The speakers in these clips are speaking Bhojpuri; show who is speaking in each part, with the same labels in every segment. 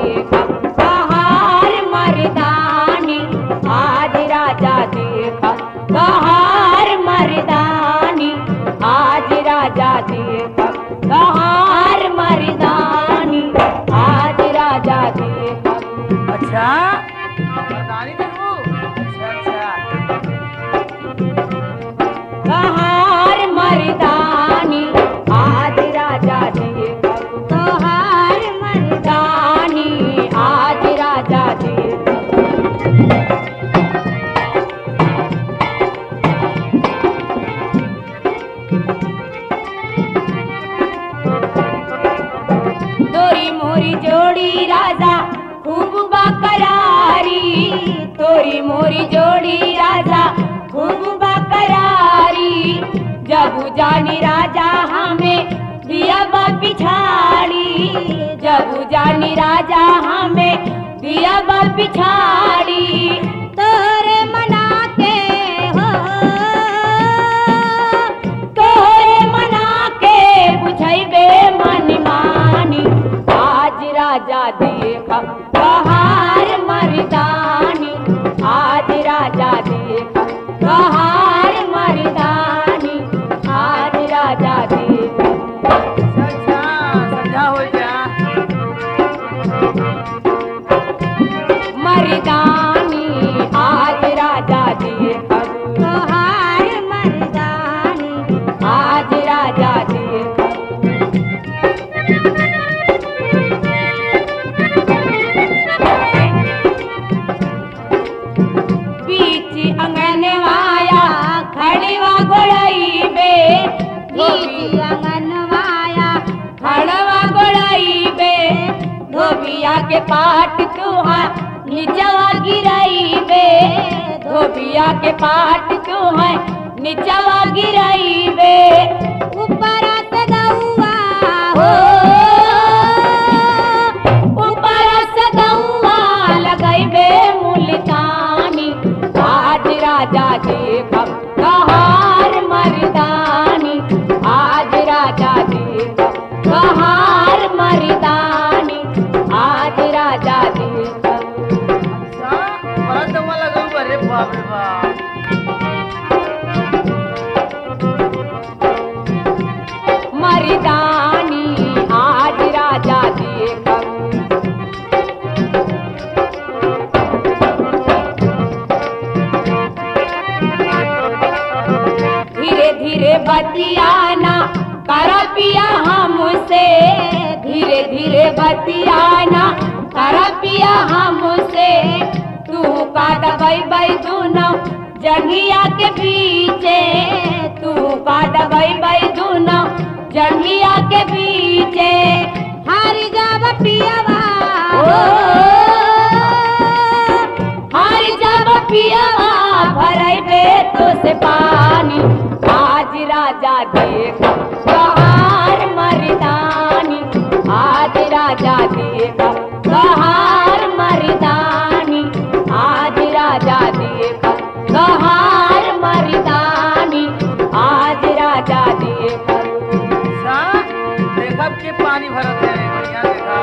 Speaker 1: देखा कहार मर्दानी, आज राजा देखा कहार मर्दानी, आज राजा देखा कहार मर्दानी, आज राजा देखा।
Speaker 2: अच्छा मर्दानी देखो। अच्छा
Speaker 1: कहार मर्दानी, आज राजा देखा कहार मर्दानी, आज राजा देखा। तोरी मोरी जोड़ी राजा खूब बकरारी, तोरी मोरी जोड़ी राजा खूब बकरारी, जब जानी राजा हमें दिया बा पिछाड़ी, जब जानी राजा हमें दिया बा पिछाड़ी। तोरे मना के हो, तोरे मना के बुझैबे मन मानी, आज राजा देखा कहार मर्दानी, आज राजा देखा कहार मर्दानी, आज राजा देखा।
Speaker 2: अच्छा समझा हो जा।
Speaker 1: मर्दानी, आज राजा देखा कहार मर्दानी, आज राजा देखा। बीच अंगनवाया खड़वा गोड़ाईबे, बीच अंगनवाया खड़वा गोड़ाईबे, धोबिया के पाट तुहा निचवा गिराईबे, धोबिया के पाट तुहा निचवा गिराईबे। ऊपर से गौआ हो, ऊपर से गौआ लगैबे मुल्तानी, आज राजा देखा कहार मर्दानी, आज राजा देखा कहार मर्दानी, आज राजा देखा।
Speaker 2: अच्छा बड़ा दवा लगा अरे बाप रे बाप।
Speaker 1: मर्दानी, आज राजा देखा। धीरे धीरे बतियाना कर पिया हमसे, धीरे धीरे बतियाना कर पिया हमसे, तू का दबाई दोनों जंगिया के पीछे, तू का दबाई दोनों जंगिया के पीछे। हर जब पियावा हर जब पियावा भरैबे तो से पानी, आज राजा देखा कहार मर्दानी, आज राजा देखा कहार मर्दानी, आज राजा देखा कहार मर्दानी, आज राजा देखा।
Speaker 2: अच्छा देखा के पानी भरत है बढ़िया देखा।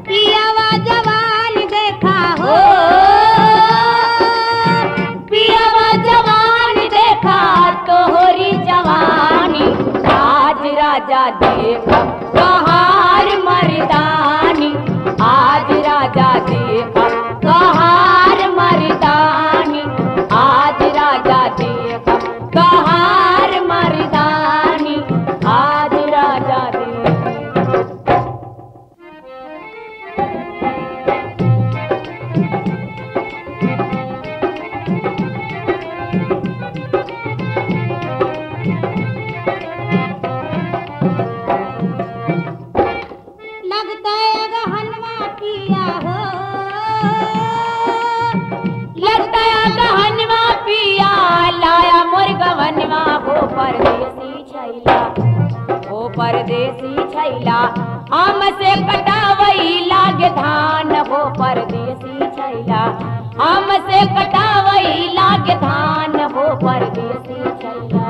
Speaker 1: पियावा जवान देखा हो, पियावा जवान देखा तोहरी जवानी, आज राजा देखा कहार मर्दानी, आज राजा देखा कहार मर्दानी, आज राजा देखा कहार मर्दानी, आज राजा देखा। लगता है गहनवा पिया हो, लगता है गहनवा पिया, लाया मोर गहनवा हो परदेसी छैला, हो परदेसी छैला, हमसे कटावई लागे धान हो परदेसी छैला,
Speaker 3: हमसे कटावई लागे धान हो परदेसी छैला।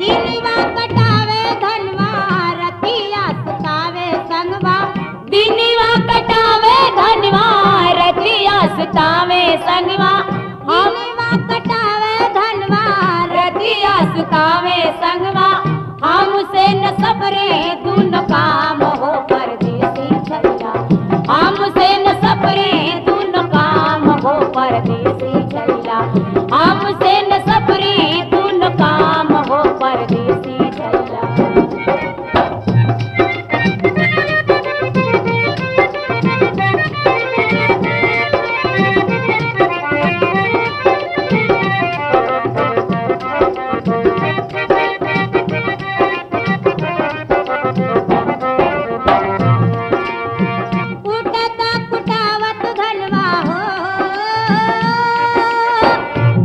Speaker 1: दिनवा कटावे धनवा रतिया सुतावे संगवा।
Speaker 3: दिनवा कटावे धनवा रतिया सुतावे संगवा।
Speaker 1: दिनवा कटावे धनवा
Speaker 3: रतिया सुतावे संगवा। हमसे न सबरे दून काम हो परदेसी छैला। हमसे न सबरे दून काम हो परदेसी छैला। हमसे न सबरे दून काम हो परदेसी छैला।
Speaker 1: कुटता कुटावत धनवा हो।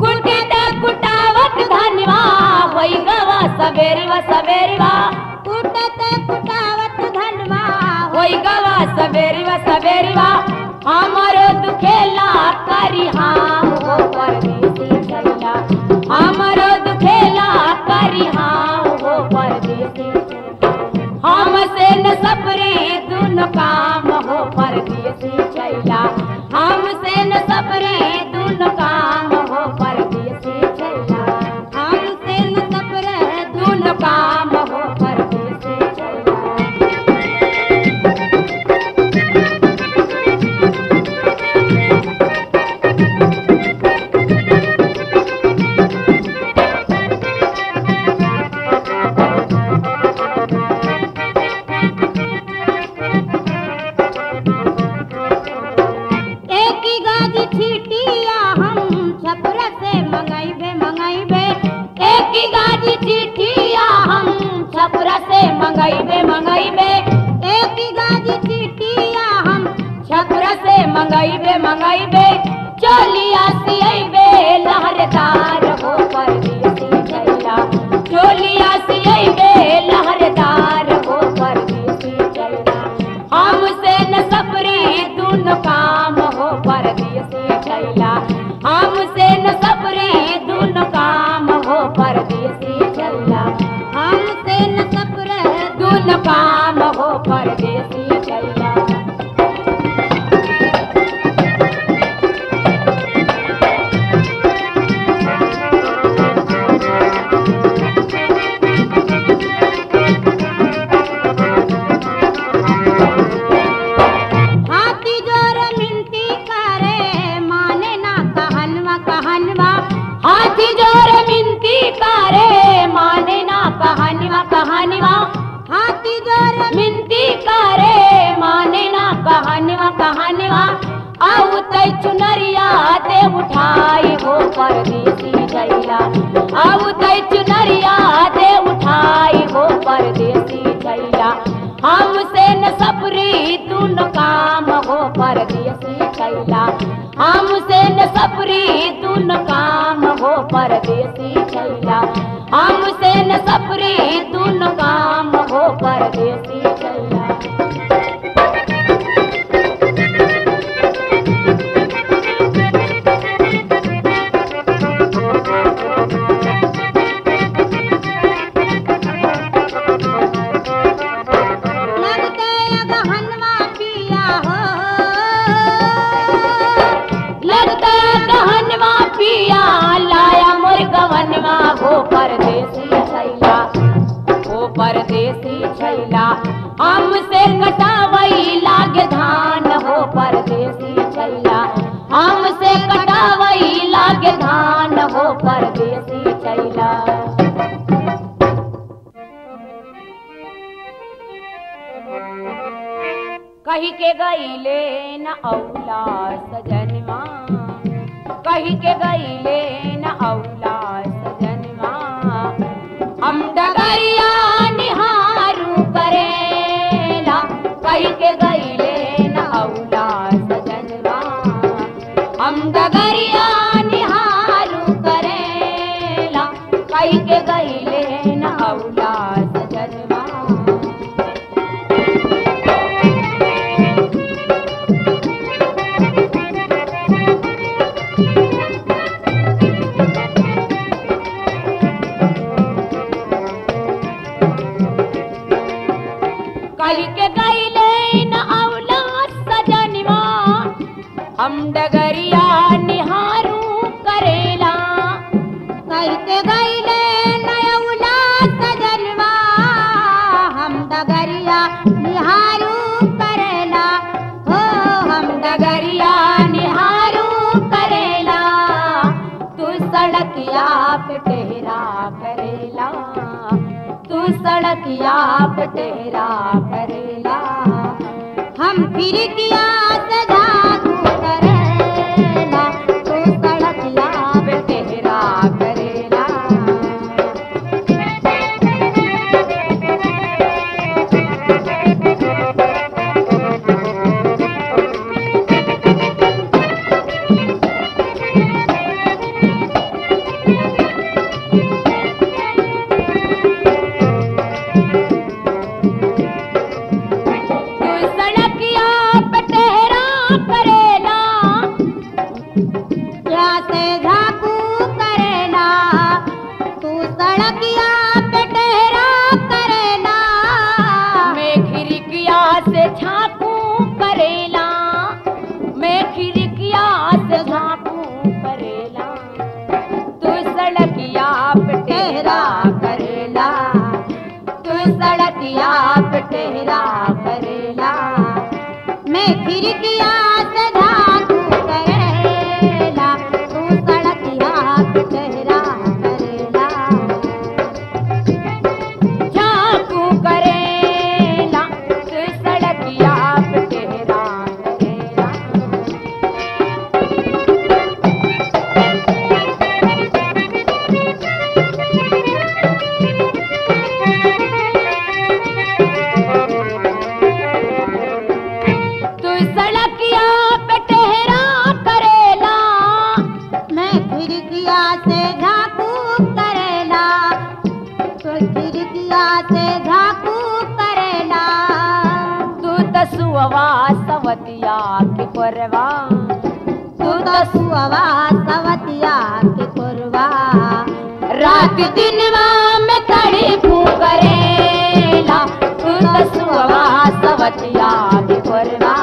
Speaker 3: कुटता कुटावत धनवा होई गवा सबेरवा सबेरवा।
Speaker 1: कुटता कुटावत धनवा
Speaker 3: होई गवा सबेरवा सबेरवा। हमरो दुखेला करी हम हो परदेसी छैला। हमरो दुखेला करी हम हो परदेसी छैला। हमसे न सबरे दून काम हो परदेसी छैला। हमसे न सबरे दून काम हो परदेसी छैला।
Speaker 1: हमसे न सबरे
Speaker 3: दून काम हो परदेसी छैला।
Speaker 1: एक ही गाजी छीटिया हम छपरा से मंगाइबे मंगाइबे।
Speaker 3: एक ही गाजी चिट्ठिया हम छपरा से मंगाइबे मंगाइबे।
Speaker 1: एक ही गाजी छीटिया हम
Speaker 3: छपरा से मंगाइबे मंगाइबे। चोलिया सियबे लहरदार हो परदेसी छैला। चोलिया सियबे लहरदार हो परदेसी छैला। हमसे न सबरे दून काम हो परदेसी छैला। हमसे न सबरे दून काम हो परदेसी छैला।
Speaker 1: हमसे न सबरे
Speaker 3: दून काम हो परदेसी छैला।
Speaker 1: हाथी जोर मिनती करे माने ना कहनवा कहनवा।
Speaker 3: हाथी जोर मिनती करे माने ना कहानिवा कहानिवा।
Speaker 1: हाथी जोर
Speaker 3: मिनती करे माने ना कहानिवा कहानिवा। आउ तै चुनरिया दे उठाई हो परदेसी छैला। आउ तै चुनरिया दे उठाई हो परदेसी छैला। हमसे न सबरी दून काम हो परदेसी छैला। हमसे न सबरी दून काम हो परदेसी छैला। हमसे न सबरी दून काम हो परदेसी छैला।
Speaker 1: लगते गहनवा पिया हो।
Speaker 3: लगता गहनवा पिया लाया मुर्गवनवा हो परदेसी छैला। हो परदेसी छैला। हमसे कटावई लागे धान हो परदेसी छैला। हमसे कटावई लागे धान हो परदेसी छैला। कही के गईले न औला सजनवा। कही के गईले न औला सजनवा। हम डगरिया निहारू करेला। कही के गईले न औला हम डगरिया निहारू करेला
Speaker 1: कहते गईले नयौला सजनवा हम डगरिया निहारू करेला हो हम
Speaker 3: डगरिया निहारू करेला तू सड़किया पे टेरा करेला तू सड़किया पे टेरा करेला
Speaker 1: हम फिर किया सजा करेला तू सड़किया
Speaker 3: पे टेरा करेला
Speaker 1: टेरा करेला मैं फिर किया सजा तू करेला तू सड़किया पे टेरा करेला
Speaker 3: झांकू करेला तू सड़किया पे टेरा करेला सुअवा सवतिया के परवा
Speaker 1: तू तो सुअवा सवतिया के परवा
Speaker 3: रात दिनवा में तड़पू करेला तू तो सुअवा सवतिया के परवा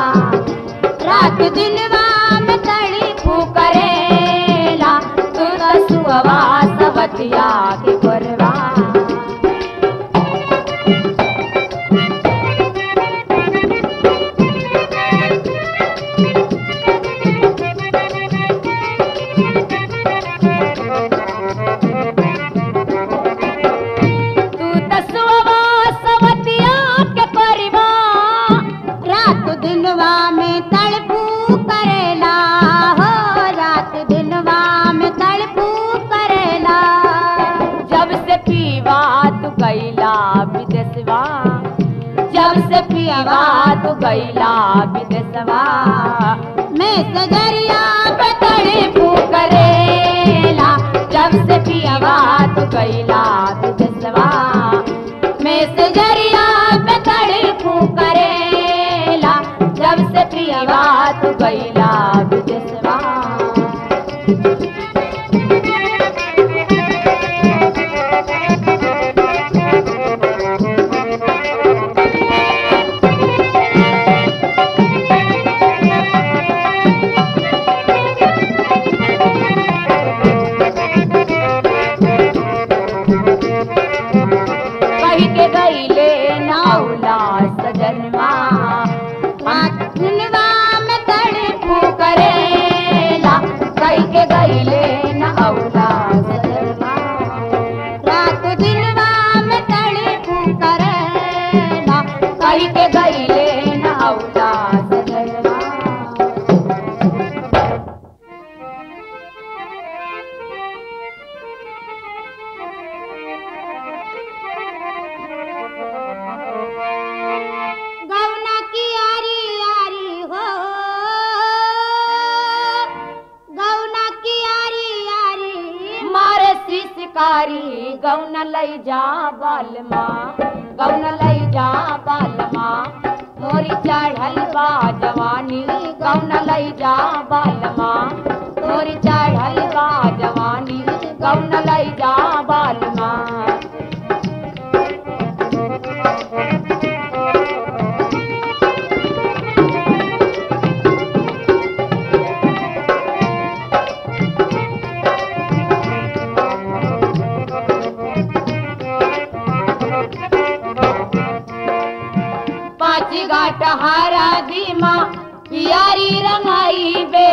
Speaker 1: रात दिनवा में
Speaker 3: तड़पू करेला तू तो सुअवा सवतिया के परवा
Speaker 1: दिनवा में तड़पू करेला हो रात दिनवा में तड़पू करेला
Speaker 3: जब से पीवा तू गईला विदेशवा जब से पीवा तू गईला विदेशवा
Speaker 1: मैं सजरिया
Speaker 3: पे तड़पू करेला जब से पीवा तू गईला विदेशवा मैं सजरिया पे तड़पू करेला जब से प्रियवा तू गईला विदेशवा कही के गईले नाउला सजनवा
Speaker 1: दिनवा में तड़पू
Speaker 3: करेला कही के गईले नाउला सजनवा
Speaker 1: रात दिनवा में तड़पू करेला
Speaker 3: कही के गईले नाउला सजनवा
Speaker 1: गौना की यारी यारी हो गौना की यारी यारी
Speaker 3: मारे शिकारी गौन लई जा बालमा गौन लई जा बालमा मोरी चढ़ल बा जवानी गौन लई जा बालमा मोरी चढ़ल बा जवानी गौन लई जा बालमा हरा दीमा पियारी रंगाई बे,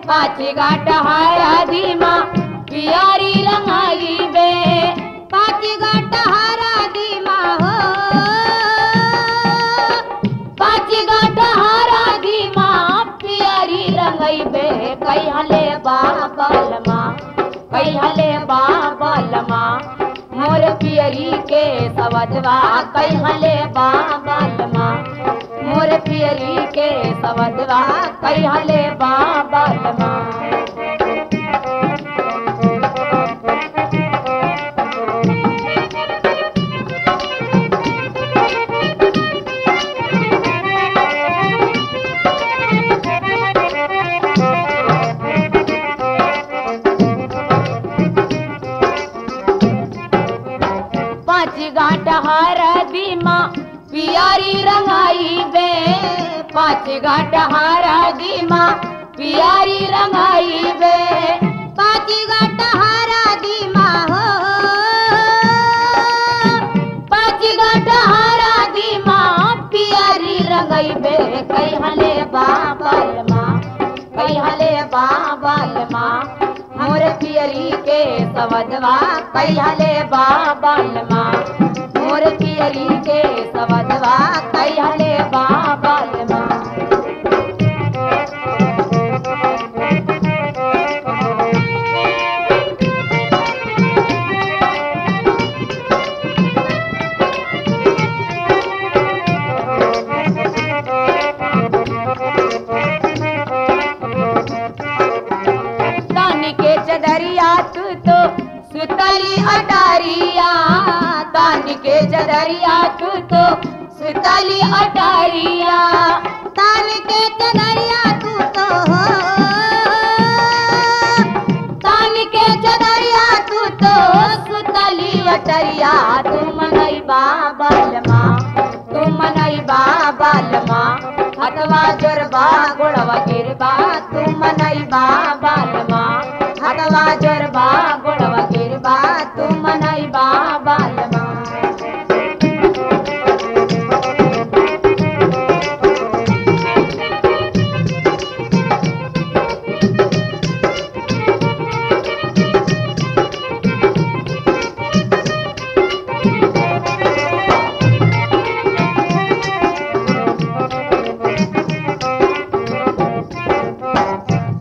Speaker 3: पाँच घाट हरा दीमा पियारी रंगाई बे,
Speaker 1: पाँच घाट हरा दीमा हो,
Speaker 3: पाँच घाट हरा दीमा पियारी रंगाई बे, कई हले बाबलमा, कई हले बाबलमा, मोर पियरी के सवदवा, कई हले बाबलमा, मोर पियरी के सवदवा, कई हले बाबलमा। पाँच घाट हरा दीमा पियारी रंगाई बे, पाँच घाट हरा दीमा पियारी रंगाई बे,
Speaker 1: पाँच घाट हरा दीमा हो,
Speaker 3: पाँच घाट हरा दीमा पियारी रंगाई बे, कई हले बाबलमा, कई हले बाबलमा, मोर पियरी के सवदवा, कई हले बाबलमा, मोर पियरी के सवदवा, कई हले बाबलमा। तानी के चदरिया तू तो सुतली अटारिया, तानी के चदरिया तू तो सुतली अटारिया,
Speaker 1: तान के चदरिया तू तो हो,
Speaker 3: तानी के चदरिया तू तो सुतली अटरिया, तू मनई बाबलमा, तू मनई बाबलमा, हथवा जोरबा गोड़वा गिरबा, तू मनई बाबलमा, हथवा जोरबा गोड़वा गिरबा, तू मनई बाबलमा।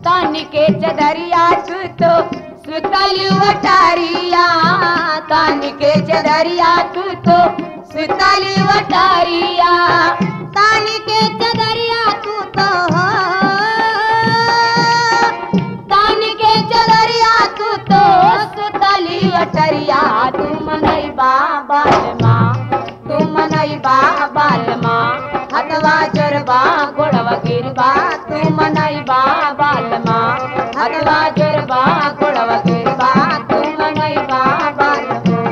Speaker 3: तानी के चदरिया तू तो सुतली अटारिया, तानी के चदरिया तू तो सुतली अटारिया,
Speaker 1: तान के चदरिया तू तो हो,
Speaker 3: तानी के चदरिया तू तो सुतली अटरिया, तू मनई बाबलमा, तू मनई बाबलमा, हथवा जोरबा गोड़वा गिरबा, तू मनई बाबलमा, हथवा जोरबा गोड़वा गिरबा, तू मनई बाबलमा।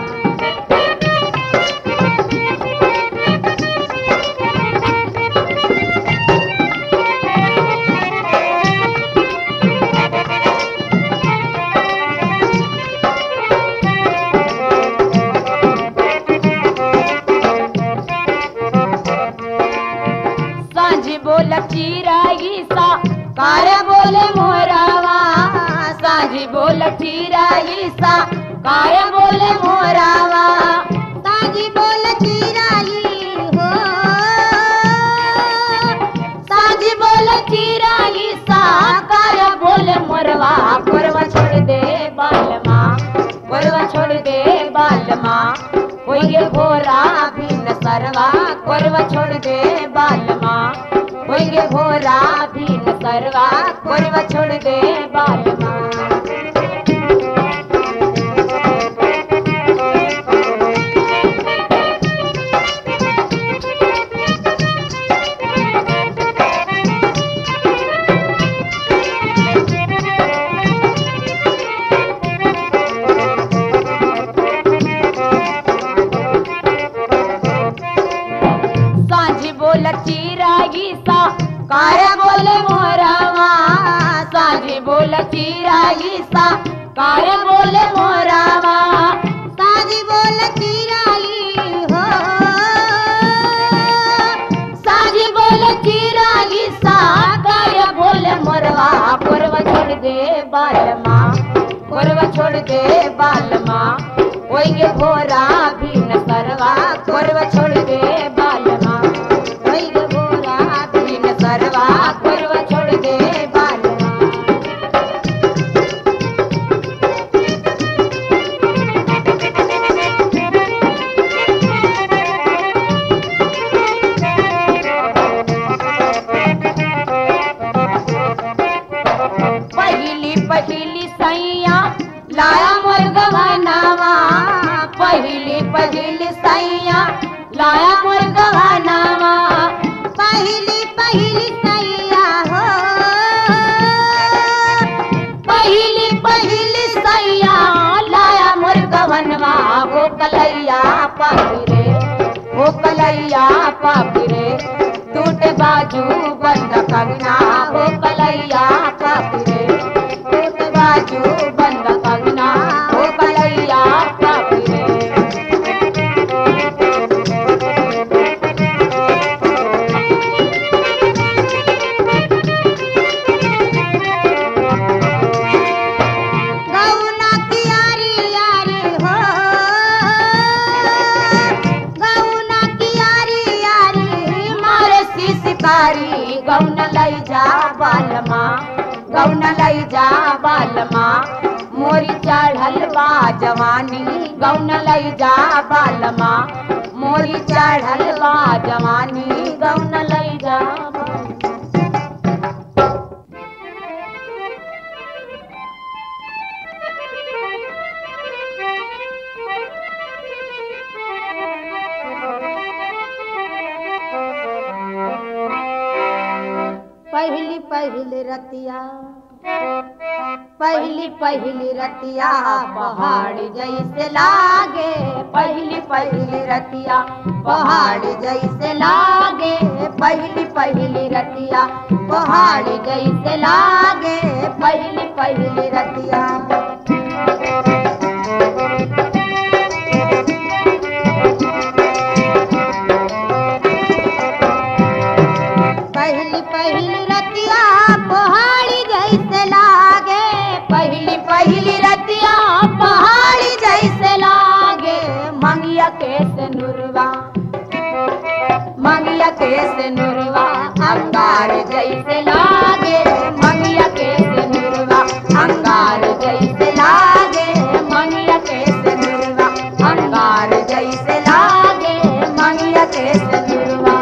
Speaker 3: सांझी बोल चिराई सा कार बोले मोरावा, सांझी बोल चिराई सा कार बोले मोरावा,
Speaker 1: साजी बोल चिराई हो,
Speaker 3: सांझी बोल चिराई सा कार बोले मोरवा, कोरवा छोड़ दे बालमा, कोरवा छोड़ दे बालमा, होइगे भोरा भी न सरवा, कोरवा छोड़ दे बालमा, होइगे भोरा भी न सरवा, कोरवा छोड़ दे बालमा। सांझी बोल चिराई सा कार बोले मोरावा, सांझी बोल चिराई सा कार बोले मोरावा,
Speaker 1: साजी बोल चिराई हो,
Speaker 3: सांझी बोल बालमा कोरवा छोड़ दे बालमा ओइगे भोरा भी न सरवा कोरवा छोड़ दे बालमा ओइगे भोरा भी न सरवा कोरवा छोड़ दे बालमा। पहली सैया लाया मोर गवानावा पहली सैया लाया मोर गवानावा
Speaker 1: पहली सैया हो
Speaker 3: पहली सैया लाया मोर गवनवा हो कलैया पापी रे टूटे बाजू बंद कंगना हो कलैया पापी रे टूटे बाजू बंद कंगना हो कलैया पापी रे।
Speaker 1: गौना की यारी यारी हो गौना की यारी यारी
Speaker 3: मारे शिकारी गौन लई जा बालमा मोरी चढ़ल बा जवानी गौन लई जा बालमा मोरी चढ़ल बा जवानी गौन लई जा
Speaker 1: पहली रतिया पहाड़ जैसे लागे
Speaker 3: पहली रतिया पहाड़ जैसे लागे पहली रतिया पहाड़ जैसे लागे पहली रतिया।
Speaker 1: पहली रतिया पहाड़ी जैसे लागे
Speaker 3: पहली रतिया पहाड़ी जैसे लागे मंगिया के से नुरवा अंगार जैसे लागे मंगिया के से नुरवा अंगार जैसे लागे मंगिया के से नुरवा अंगार जैसे लागे मंगिया के से नुरवा।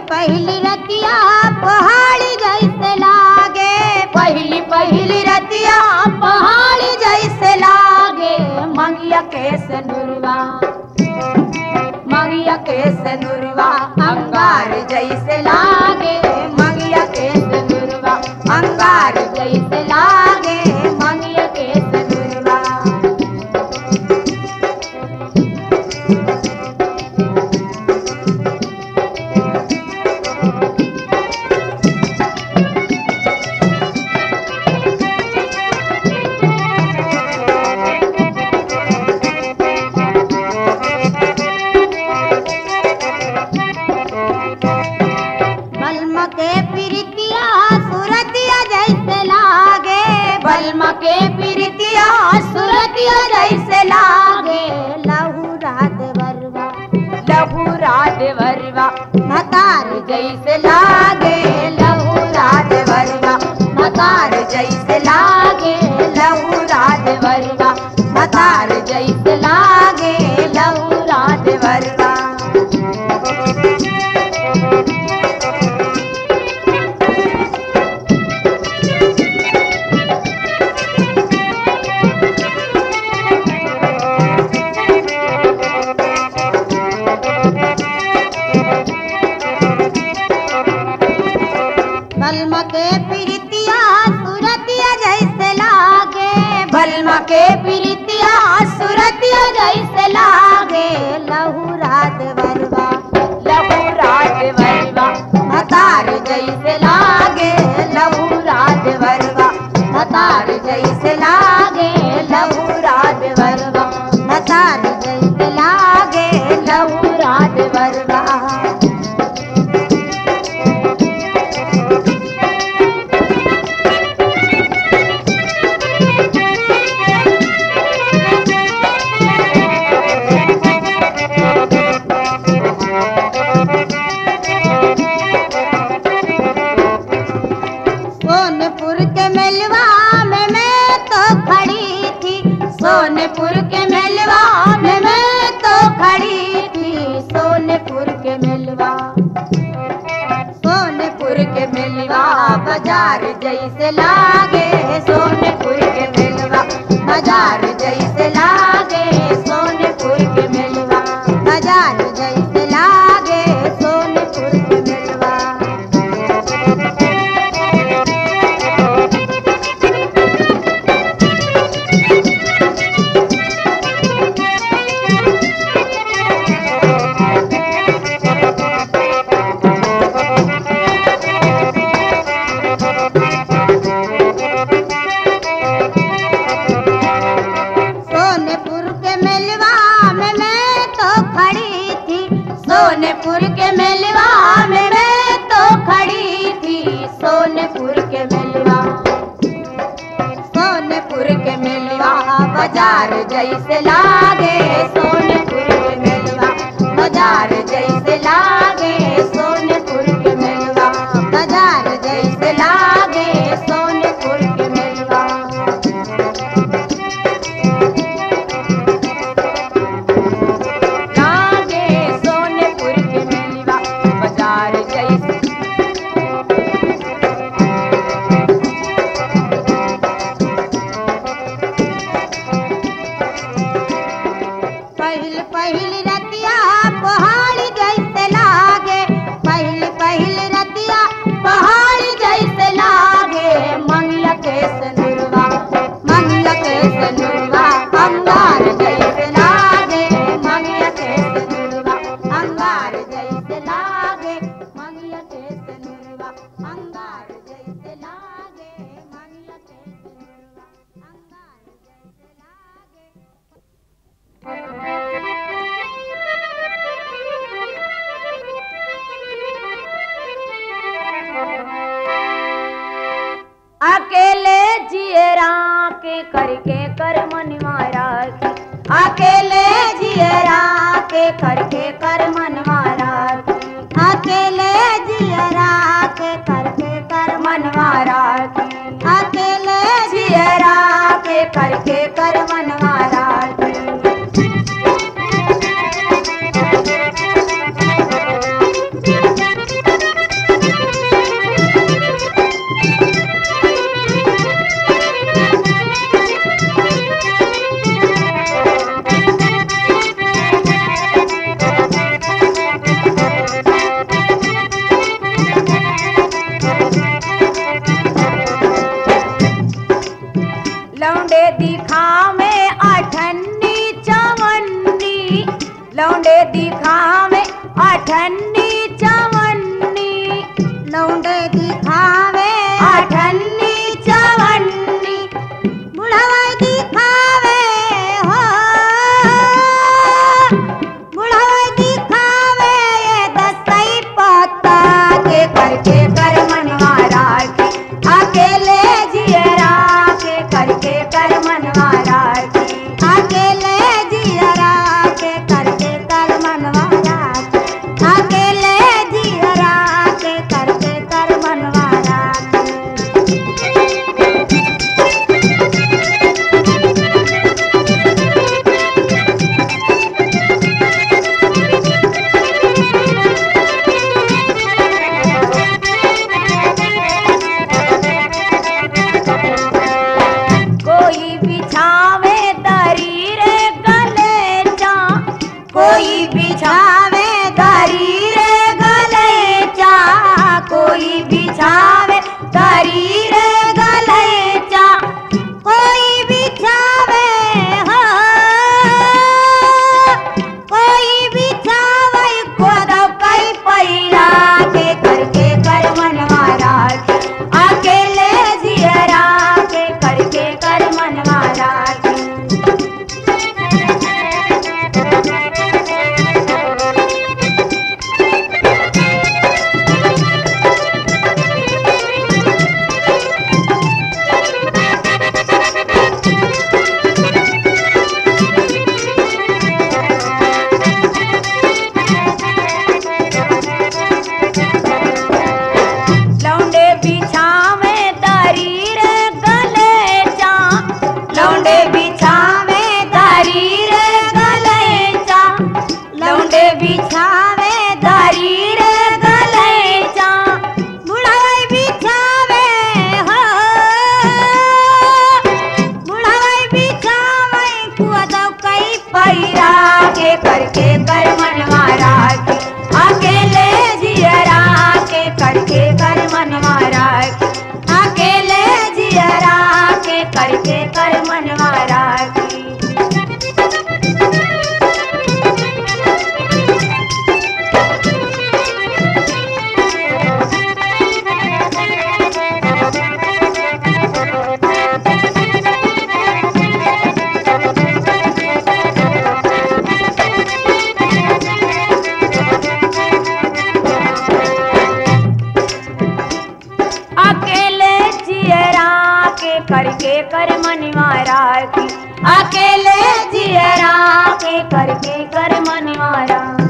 Speaker 1: पहली रतिया पहाड़ी जैसे लागे
Speaker 3: पहली रतिया पहाड़ी जैसे लागे मंगिया के से नुरवा अंगार जैसे लागे मंगिया के से नुरवा अंगार जैसे लागे मंगिया के से नुरवा।
Speaker 1: बलमा के प्रीतिया सुरतिया जैसे लागे
Speaker 3: बलमा के प्रीतिया सुरतिया जैसे लागे
Speaker 1: लहुरा
Speaker 3: देवरवा
Speaker 1: भतार
Speaker 3: जैसे लागे लहुरा देवरवा मतार जैसे लागे लहुरा देवरवा मतार जैसे लागे लहुरा देवरवा।
Speaker 1: बलमा के प्रीतिया सुरतिया जैसे लागे
Speaker 3: बलमा के प्रीतिया सुरतिया जैसे लागे
Speaker 1: लहुरा देवरवा
Speaker 3: लहुरा देवरवा बबुआ देवरवा
Speaker 1: सोनपुर के मेलवा में मैं तो खड़ी थी, सोनपुर के मेलवा में मैं तो खड़ी थी, सोनपुर के मेलवा, सोनपुर के मेलवा बाजार जैसे लागे, सोनपुर के मेलवा बाजार जैसे लागे, सोनपुर के मेलवा बाजार जैसे लागे, सोनपुर के मेलवा। सोनपुर के मेलवा में मैं तो खड़ी थी, सोनपुर के मेलवा, सोनपुर के मेलवा बाजार जैसे लागे, सोनपुर के मेलवा बाजार जैसे लागे, सोनपुर के मेलवा बाजार जैसे लागे, सोनपुर के मेलवा। पहिल रतिया पहाड़ जैसे लागे, पहिल रतिया पहाड़ जैसे लागे, मंगल के सनुरवा, मंगल के सनुरवा अंगार जैसे लागे, मंगल के सनुरवा अंगार जैसे लागे, मंगल के सनुरवा अंगार जैसे लागे, मंगल के सनुरवा अंगार जैसे लागे।
Speaker 3: अकेले जियरा के करके कर मनवा राखी,
Speaker 1: अकेले जियरा के करके कर मनवा राखी, अकेले जियरा के करके कर मनवा राखी, अकेले जियरा के करके कर मनवा राखी।
Speaker 3: लौंडे दिखावे अठन्नी चवन्नी, लौंडे दिखावे अठन्नी चवन्नी,
Speaker 1: लौंडे दिखावे
Speaker 3: अठन्नी चवन्नी,
Speaker 1: बुढ़वा दिखावे हो, बुढ़वा दिखावे ये दसई पत्ता के करके कर मनवा राखी, अकेले जियरा के करके कर मनवा राखी, अकेले जियरा के करके कर मनवा राखी, अकेले जियरा के करके कर मनवा
Speaker 3: करके कर मनवा राखी, अकेले जियरा के करके कर मनवा राखी। करके कर मनवा राखी, अकेले जियरा के करके कर मनवा राखी।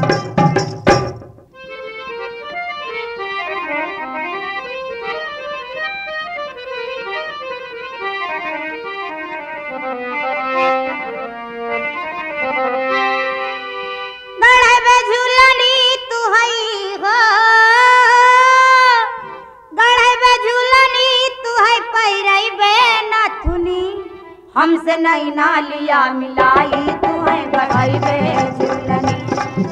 Speaker 1: गढ़े झूलनी तू हई हो, गढ़े झूलनी तू है पैरई बे नथुनी, हमसे नहीं ना लिया मिलाई तू है गढ़ई बे झूलनी,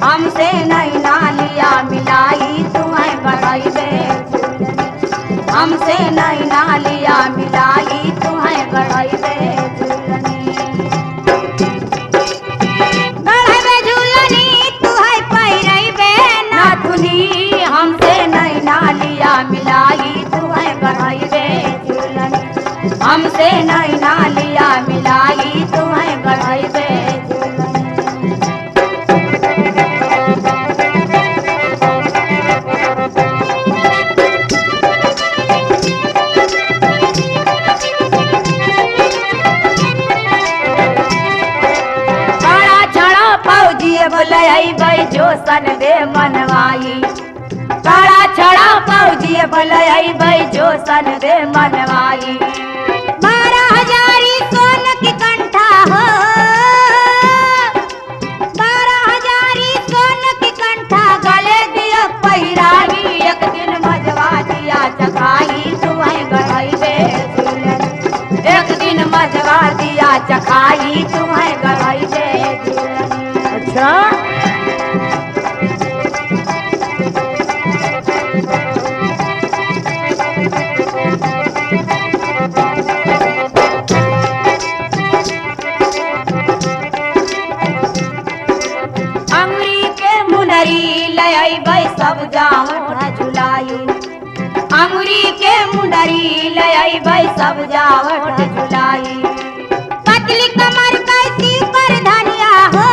Speaker 1: हमसे नहीं ना लिया मिलाई तू है गढ़ई बे झूलनी, हमसे नहीं ना लिया मिलाई तू है गढ़ई बे झूलनी। गढ़े झूलनी तू है पैरई बे नथुनी, हमसे नहीं ना लिया मिलाई तू है गढ़ई बे झूलनी, हमसे नहीं ना लिया मिलाई तू है गढ़ई बे झूलनी। बड़ा छड़ा फौजी बोलई बई जो सन दे मनवाई, बड़ा छड़ा फौजी बोलई बई जो सन दे मनवाई। 12,000 सोन की कंठा हो, 12,000 सोन की कंठा गले दिया पहिराई, एक दिन मजवा दिया चखाई तू है गढ़ई बे झूलनी, एक दिन मजवा दिया चखाई तू है गढ़ई बे झूलनी।
Speaker 2: अच्छा
Speaker 3: लई बई सब जावट झुलाई, अंगुरी के मुंडरी लई बई सब जावट झुलाई। पतली कमर कैसी पर धनिया हो,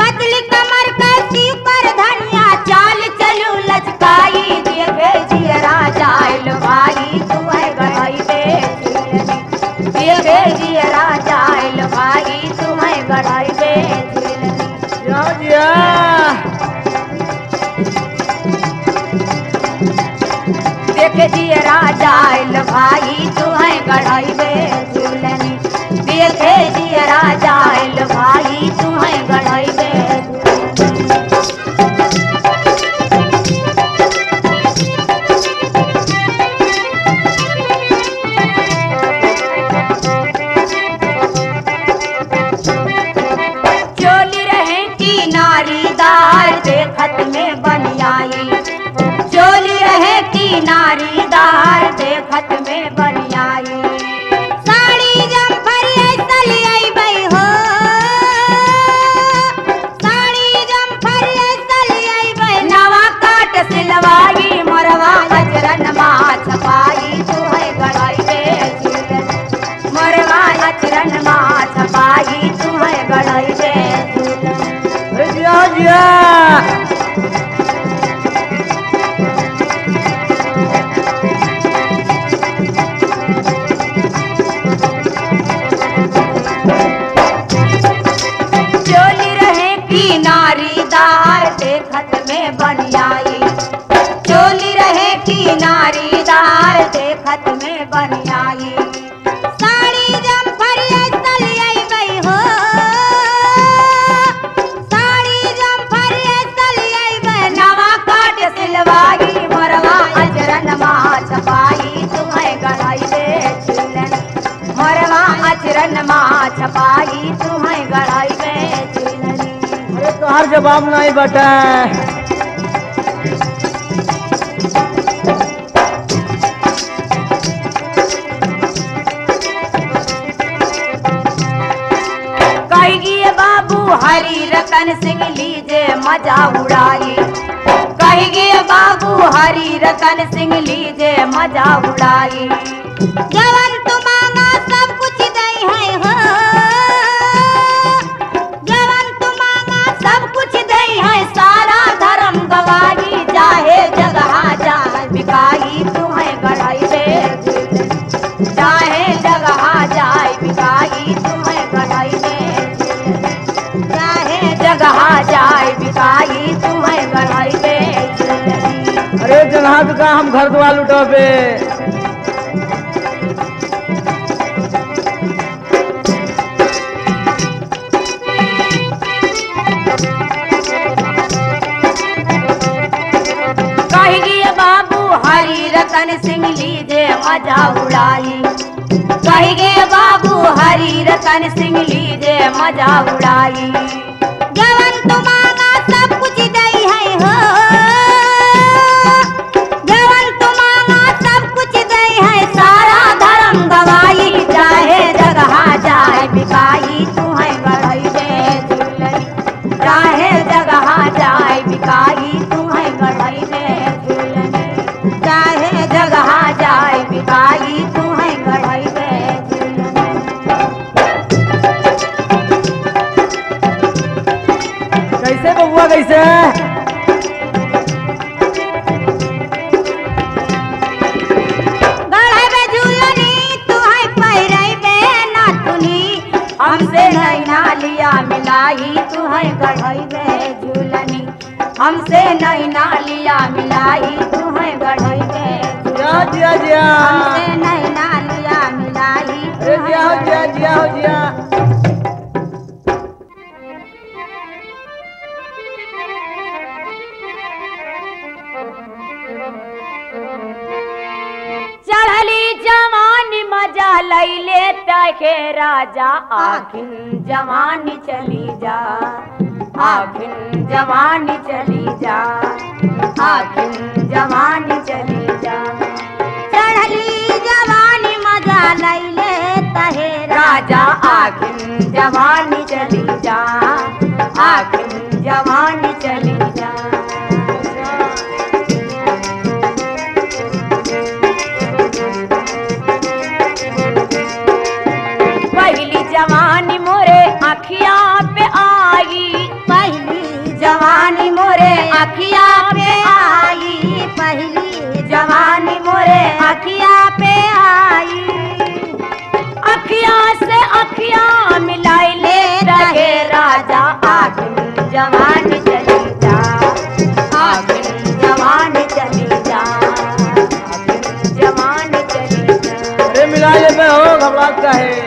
Speaker 3: पतली कमर कैसी पर धनिया, चाल चलू लचकाई देखे जियरा जाइल भाई तू है गढ़ई बे झूलनी, देखे जियरा जाइल भाई तू है गढ़ई बे झूलनी। देखे जियरा जाइल भाई तू है गढ़ई बे झूलनी, देखे जियरा जाइल भाई तू है गढ़ई बे देखत में बनियाई, चोली रहे की नारीदार देखत में बनियाई। साड़ी जम्फर ऐसा लियाई बई हो, साड़ी जम्फर ऐसा लियाई बई, नवा काट सिलवाई मोरवा अचरन मा छपाई तू है गढ़ई बे झूलनी, मोरवा अचरन मा छपाई तू है गढ़ई बे झूलनी। चोली रहे की नारीदार देखत में बनियाई, चोली रहे की नारीदार देखत में बनियाई। साड़ी जम्फर ऐसा लियाई बई हो, साड़ी जम्फर ऐसा लियाई बई, नवा काट सिलवाई मोरवा अचरन मा छपाई तू है गढ़ई बे झूलनी, मोरवा अचरन मा छपाई तू है गढ़ई बे झूलनी।
Speaker 2: अरे तोहार जवाब नहीं बटा।
Speaker 1: सिंह लीजे मजा उड़ाई। कहिए बाबू हरि रतन सिंह लीजे मजा उड़ाई। जवन तू मांगा सब कुछ दई है हो, जवन तू मांगा सब कुछ दई है, सारा धर्म गवाई। चाहे जगह जाए बिकाई तुम्हें गढ़ाई दे, चाहे जगह जाए बिकाई तुम्हें गढ़ाई दे, चाहे जगह जाए बिकाई तुम्हें गढ़ाई दे।
Speaker 2: अरे जगह का हम घर द्वार लुटोबे।
Speaker 1: कहिए बाबू हरि रतन सिंह लीजे मजा उड़ाई। कहिए बाबू हरि रतन सिंह लीजे मजा उड़ाई। जवन तू मांगा सब कुछ दई है हो, जवन तू मांगा सब कुछ दई है, सारा धर्म गवाई। चाहे जगह जाए बिकाई तुम्हें गढ़ाई दे झूलनी, चाहे जगह जाए बिकाई तुम्हें गढ़ाई दे झूलनी, चाहे जगह जाए बिकाई तुम्हें गढ़ाई दे झूलनी।
Speaker 2: कैसे बबुआ कैसे?
Speaker 1: गढ़ाई झूलनी तुम्हें पहिराई बे नाथुनी, हमसे नैना लिया मिलाई तुम्हें गढ़ाई बे झूलनी, हमसे नैना लिया मिलाई तुम्हें गढ़ाई बे
Speaker 2: जिया जिया जिया,
Speaker 1: हमसे नैना लिया मिलाई
Speaker 2: अरे जिया हो जिया जिया हो जिया।
Speaker 3: चढ़ली जवानी मजा लैले तके राजा, आखिर जवानी चली जा, आखिर जवानी चली जा, आखिर जवानी चली जा।
Speaker 1: चढ़ली जवानी मजा लैले तहे
Speaker 3: राजा आखिर जवानी चली जा, आखिर जवानी चली जा। पहली जवानी मोरे अखिया पे आई,
Speaker 1: पहली जवानी मोरे अखिया पे आई, पहली जवानी मोरे अखिया पे आई।
Speaker 3: अखिया से अखिया मिलाई ले रहे राजा, आखिर जवानी चली जा, आखिर जवानी चली जा, आखिर जवानी चली जा।
Speaker 2: अरे मिला ले पे हो घबराहट का है।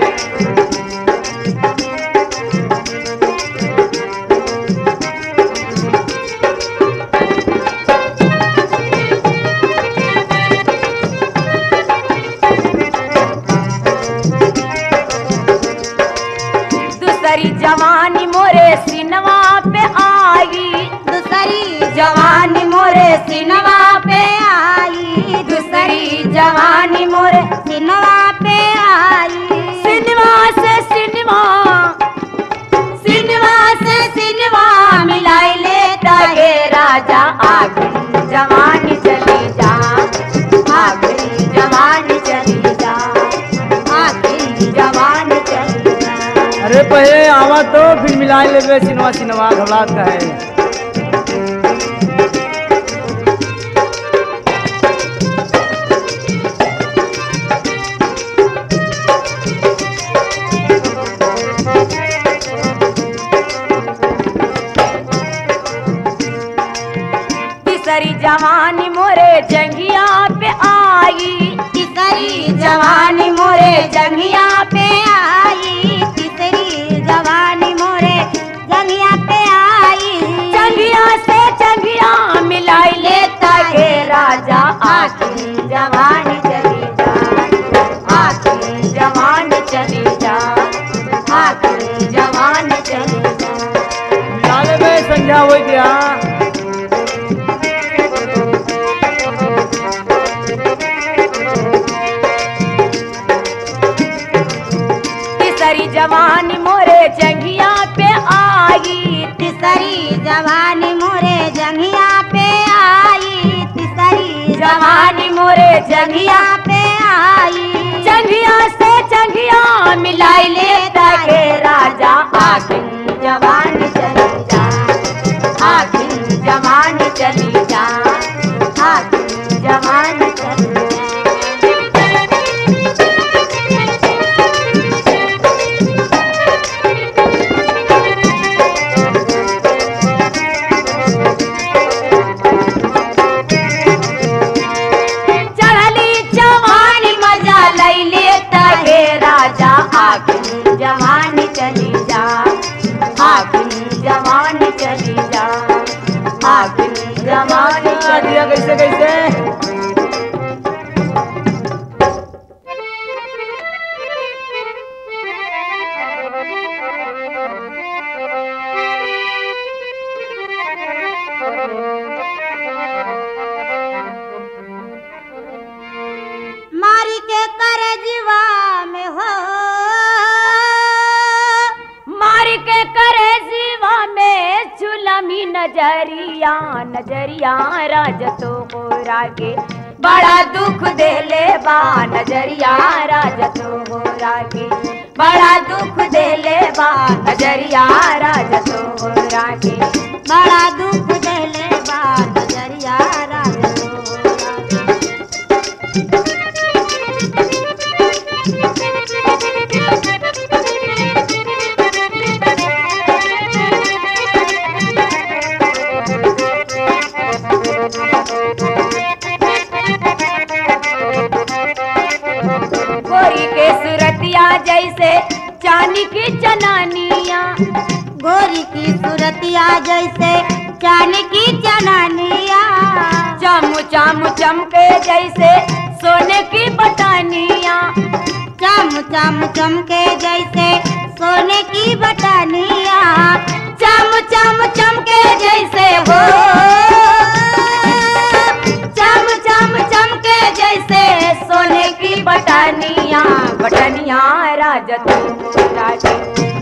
Speaker 3: दूसरी जवानी मोरे सिनवा पे आई,
Speaker 1: दूसरी जवानी मोरे सिनवा पे आई, दूसरी जवानी मोरे सिनवा पे आई।
Speaker 3: सिनेमा से सिनेमा, सिनेमा से सिनेमा मिलाई लेता है राजा, आखिर जवानी चली जा, आखिर जवानी चली जा, आखिर जवानी चली जा।
Speaker 2: अरे पहले आवा तो फिर मिला ले पे सिनवा सिनवा घबराहट का है।
Speaker 3: तीसरी जवानी मोरे जंगिया पे आई,
Speaker 1: तीसरी जवानी मोरे जंगिया पे आई, तीसरी जवानी मोरे जंगिया पे आई।
Speaker 3: जंगिया से जंगिया मिलाई लेता है राजा, आखिर जवानी चली जा, आखिर जवानी चली जा, आखिर जवानी चली जा।
Speaker 2: मिला ले पे संध्या हो गया।
Speaker 3: तीसरी जवानी मोरे जंगिया पे आई,
Speaker 1: तीसरी जवानी मोरे जंगिया पे आई तिसरी
Speaker 3: जवानी मोरे जंगिया
Speaker 1: पे आई
Speaker 3: जंगिया से जंगिया मिलाई लेता के राजा
Speaker 1: आखिर जवानी चली जा आखिर जवानी चली जा आखिर जवानी चली जवानी चली जा आखिर जवानी चली जा आखिर जवानी चली जा
Speaker 2: कैसे कैसे
Speaker 1: मारी के कर जीवा में हो
Speaker 3: मारी के करे जीवा में चुलमी नजरिया नजरिया राज तो हो रागे बड़ा दुख दे ले बा नजरिया राज तो हो रागे बड़ा दुख दे ले बा नजरिया राज तो हो रागे
Speaker 1: बड़ा दुख दे ले बा नजरिया राज तो हो
Speaker 3: गोरी के सूरतिया जैसे चांदी की चनानिया
Speaker 1: गोरी की सूरतिया जैसे चांदी की चनानिया
Speaker 3: चम चम चमके जैसे सोने की बटानिया
Speaker 1: चम चम चमके जैसे सोने की बटानिया
Speaker 3: चम चम चमके जैसे हो चम चम चमके जैसे सोने की बटानिया बटनिया राज तो हो राजे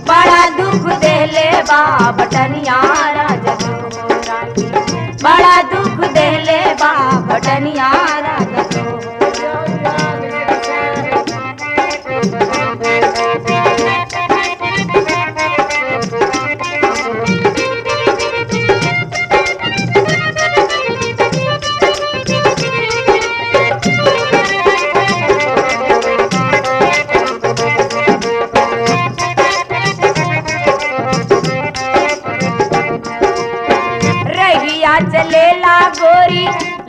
Speaker 3: बड़ा दुख दे ले बा बटनिया राज तो हो राजे बड़ा दुख दे ले बा बटनिया राज तो हो चलेला गोरी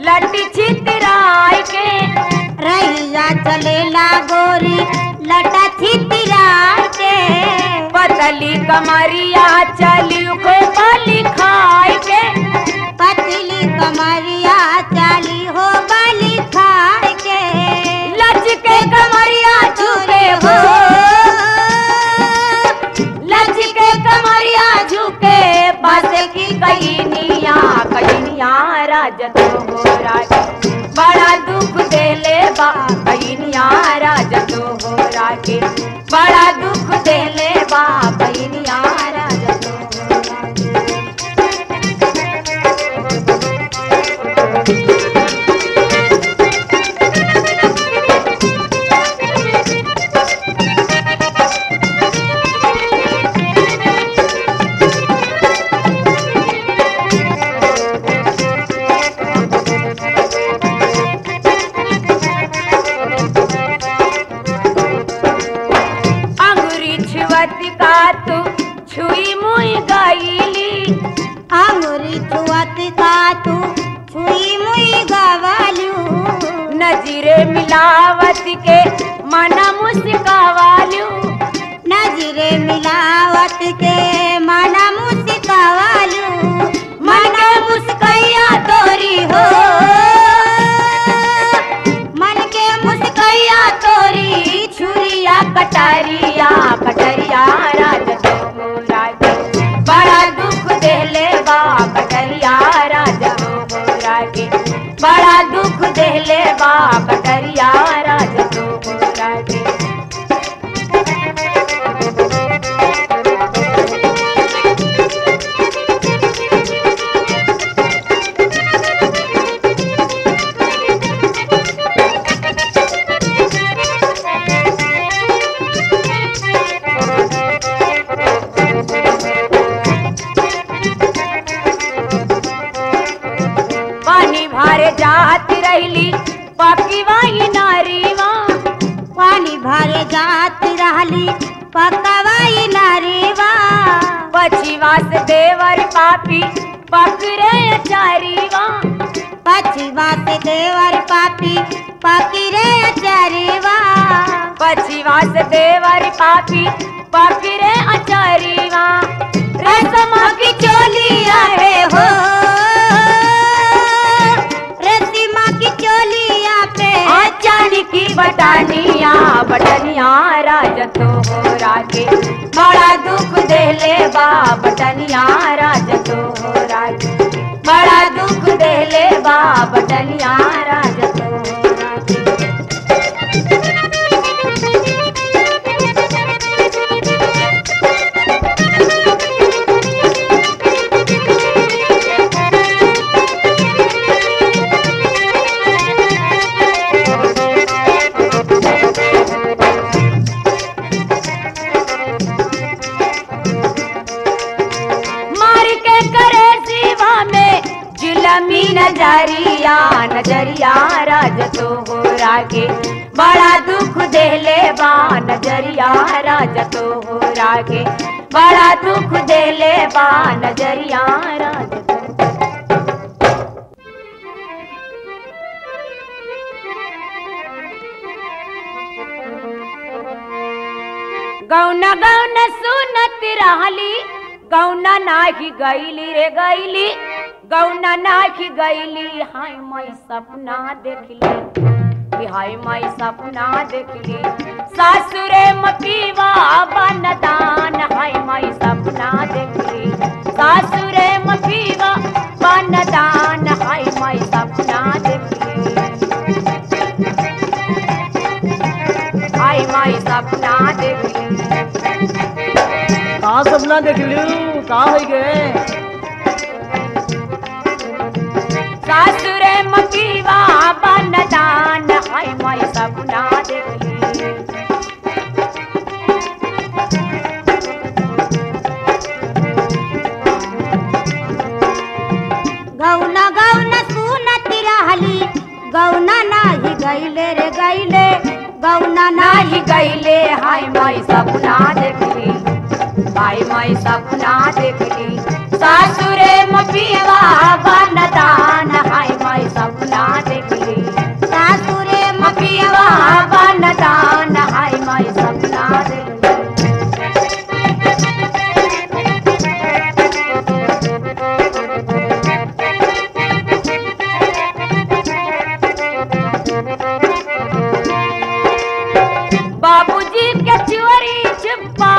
Speaker 3: लटी छितराई के
Speaker 1: रैया चलेला गोरी लटा छितराई के
Speaker 3: पतली कमरिया चली को बली खाई के
Speaker 1: पतली कमरिया चली हो बली खाई के
Speaker 3: लच के कमरिया झुके हो लच के कमरिया झुके बस की कईनिया राज तो हो राज बड़ा दुख दे ले बा कईनिया राज तो हो रागे बड़ा दुख दे ले बा कईनिया राज तो हो रागे का तू छुई मुई गईली
Speaker 1: अंगुरी छुअत का तू छुई मुई गवालू
Speaker 3: नजरे मिलावत के मना मुस्कावालू
Speaker 1: नजरे मिलावत के मना मुस्कावालू
Speaker 3: मन के मुस्कैया तोरी हो
Speaker 1: मन के मुस्कैया तोरी
Speaker 3: छुरिया कटारिया कटरिया राज तो हो राज बड़ा दुख दे ले बा कटरिया राज हो राज बड़ा दुख दे ले बा कटरिया राज तो हो राज भरे जात रहली पकीवाई नारीवा।
Speaker 1: पानी भरे जात रहली पकवाई नारीवा।
Speaker 3: पछिवा से देवर पापी पकड़े अचारीवा।
Speaker 1: पछिवा से देवर पापी पकड़े अचारीवा।
Speaker 3: पछिवा से देवर पापी पकड़े अचारीवा।
Speaker 1: रेशमा की चोलिया पे हो, रेशमा की चोलिया पे
Speaker 3: चांदी की बटानिया बटनिया राजत हो रागे। बड़ा दुख देले बा बटनिया राजत हो रागे। बड़ा दुख देले बा बटनिया राजत हो रागे। जुलमी नजरिया नजरिया राजतो हो रागे। बड़ा दुख देले बा नजरिया राजतो हो रागे। बड़ा दुख देले बा नजरिया राजतो। गौना गौना सुनत रहली गौना नाही गईली रे गईली। गौना नाखी गईली हाय माई सपना देखली। हाय माई सपना देखली सासुरे मपीवा बनदान। हाय माई सपना देखली सासुरे मपीवा बनदान। हाय माई सपना देखली हाय माई सपना देखली।
Speaker 2: कहाँ सपना देख लियो कहाँ हो गए।
Speaker 3: सासुरे मपीवा बनदान। हाय माई सपना देखली।
Speaker 1: गौना गौना सुनत रहली गौना नाही गईले रे गईले। गौना
Speaker 3: नाही गईले हाय माई सपना देखली। हाय माई सपना देखली सासुरे मपीवा बनदान। हाय माई सपना देखली
Speaker 1: सासुरे
Speaker 3: मपीवा बनदान। हाय माई सपना देखली। बाबूजी के चोरी छिपा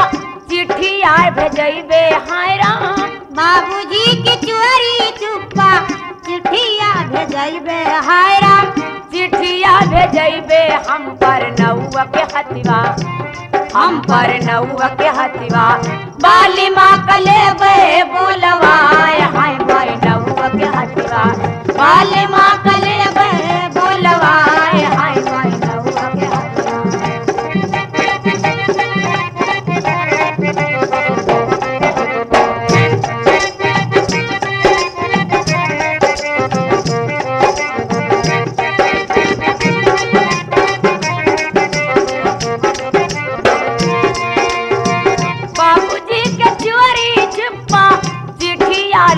Speaker 3: चिट्ठिया भेजबे हाय राम।
Speaker 1: बाबूजी की चोरी चुप्पा चिट्ठिया भेजबे हाय राम।
Speaker 3: चिट्ठिया भेजबे हम पर नौआ के हथिवा। हम पर नौआ के हथिवा बाली माँ कलेबे बोलवाए। हाय माई नौआ के हथिवा बाली माँ कलेबे बोलवाए। हाय माई नौआ के हथिवा।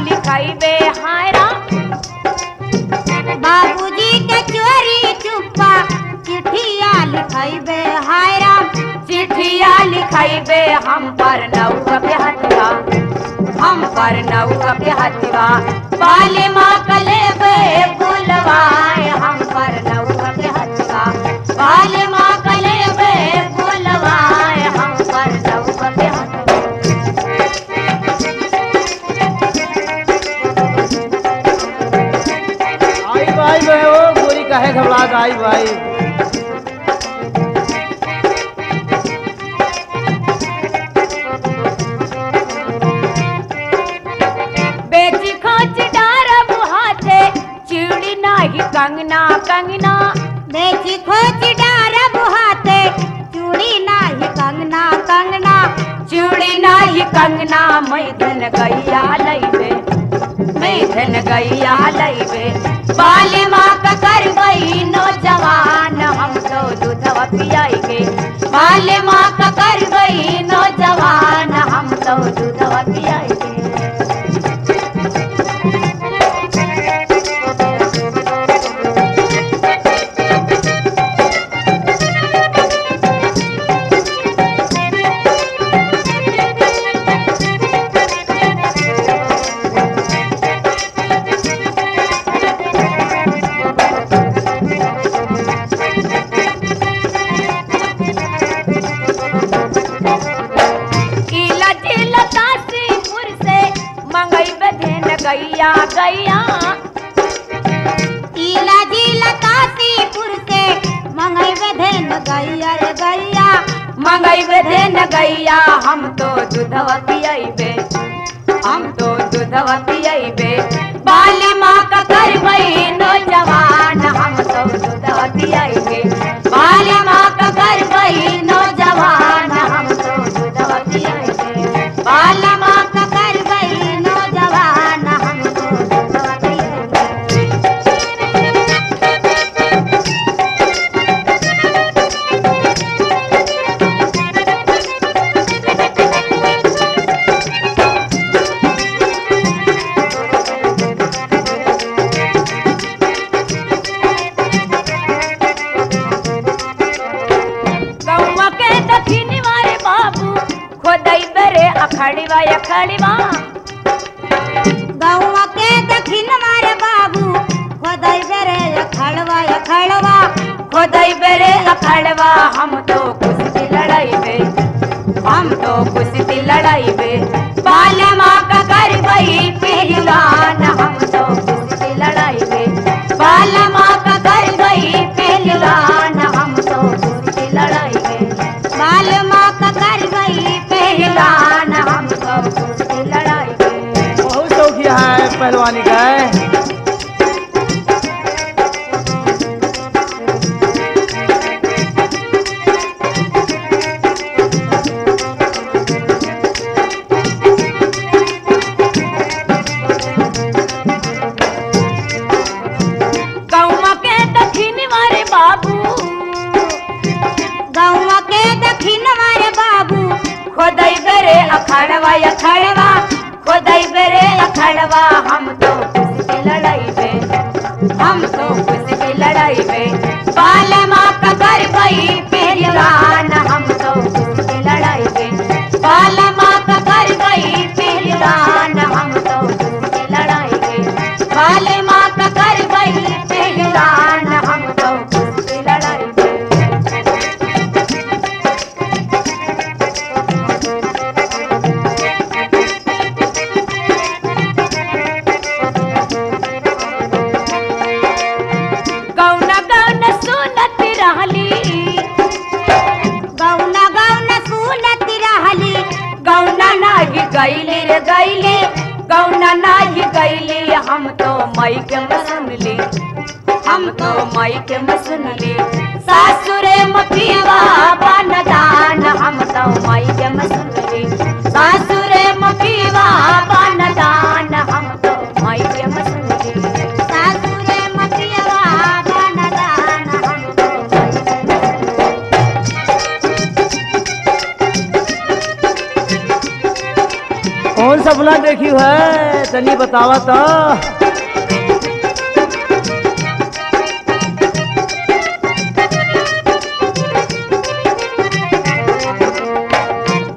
Speaker 3: लिखाइबे हाय राम।
Speaker 1: बाबूजी के चोरी चुप्पा चिट्ठिया लिखाइबे हाय राम।
Speaker 3: चिट्ठिया लिखाइबे हम पर नौआ के हथिवा। हम पर नौआ के हथिवा बाली माँ कलेबे बोलवाए। हम पर नौआ के हथिवा बाली माँ कलेबे बोलवाए। हम पर नौआ के हथिवा।
Speaker 2: आई भाई ओ गोरी काहे घबरात आई भाई।
Speaker 3: बेची खोच डारब हाथे चूड़ी नाही कंगना कंगना।
Speaker 1: बेची खोच डारब हाथे चूड़ी नाही कंगना कंगना।
Speaker 3: चूड़ी नाही कंगना मैं धन गैया लैबे। मैं धन गैया लैबे बाली माँ का कर गई नौजवान हम तो दूधवा पियाएंगे। बाली माँ का कर गई नौजवान हम तो दूधवा पियाएंगे। गैया गैया
Speaker 1: इला जिला तासीपुर से मंगई बेधेन गैया रे गैया।
Speaker 3: मंगई बेधेन गैया हम तो दूधवा पियाइबे। हम तो दूधवा पियाइबे। बाली माँ का कर गई नौजवान हम तो दूधवा पियाइबे। बाली माँ का कर गई नौजवान हम तो दूधवा पियाइबे। बाली माँ का कर गई नौजवान हम तो दूधवा पियाइबे। गौवा के दखिनी मारे बाबू खोदई बेरे अखड़ीवा अखड़ीवा।
Speaker 1: गौवा के दखिन मारे बाबू खोदई बेरे अखड़वा अखड़वा।
Speaker 3: खोदई बेरे अखड़वा हम तो कुश्ती लड़ाइबे। हम तो कुश्ती लड़ाइबे। बाले माँ का कर गई पहलवान हम तो कुश्ती लड़ाइबे। बाले माँ का कर गई पहलवान हम तो कुश्ती लड़ाइबे।
Speaker 1: बाल माँ का कर गई
Speaker 3: पहलवान हम तो कुश्ती लड़ाइबे।
Speaker 2: बहुत शौकिया है पहलवानी का है।
Speaker 3: गौवा के दखिनी मारे बाबू
Speaker 1: गौवा के दखिन मारे बाबू
Speaker 3: खोदई बेरे अखड़वा अखड़वा। खोदई बेरे अखड़वा हम तो कुश्ती लड़ाइबे। हम तो कुश्ती लड़ाइबे। बाले माँ का कर गई पहलवान हम तो कुश्ती लड़ाइबे। बाले माँ का कर गई पहलवान हम तो कुश्ती लड़ाइबे। बाले माँ का कर गई पहलवान हम तो कुश्ती लड़ाइबे। गौना गौना सुनत रहली।
Speaker 1: गौना गौना सुनत रहली।
Speaker 3: गौना नाही गईली रे गईली। गौना नाही गईली हम तो मई के मसुनली। हम तो मई के मसुनली। सासुरे मपीवा बनदान हम तो मई के मसुनली। सासुरे मपीवा बनदान हम तो मई के मसुनली।
Speaker 1: सासुरे मतियवा बनदान हम तो
Speaker 2: कौन सपना देखी है तनी बतावा तो।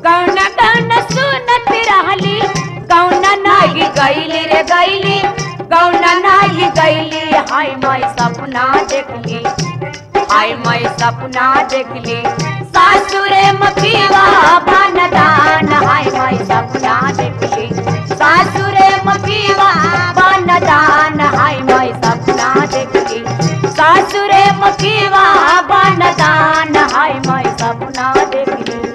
Speaker 3: गौना गौना सुनत रहली। गौना नाही गईली रे गईली। गौना नाही गईली हाय मैं सपना देखली। हाय मैं सपना देखली। सासुरे मपीवा बनदान हाय मैं सपना देखली। सासुरे मपीवा बनदान हाय मैं सपना देखली। सासुरे मपीवा बनदान हाय मैं सपना देखली।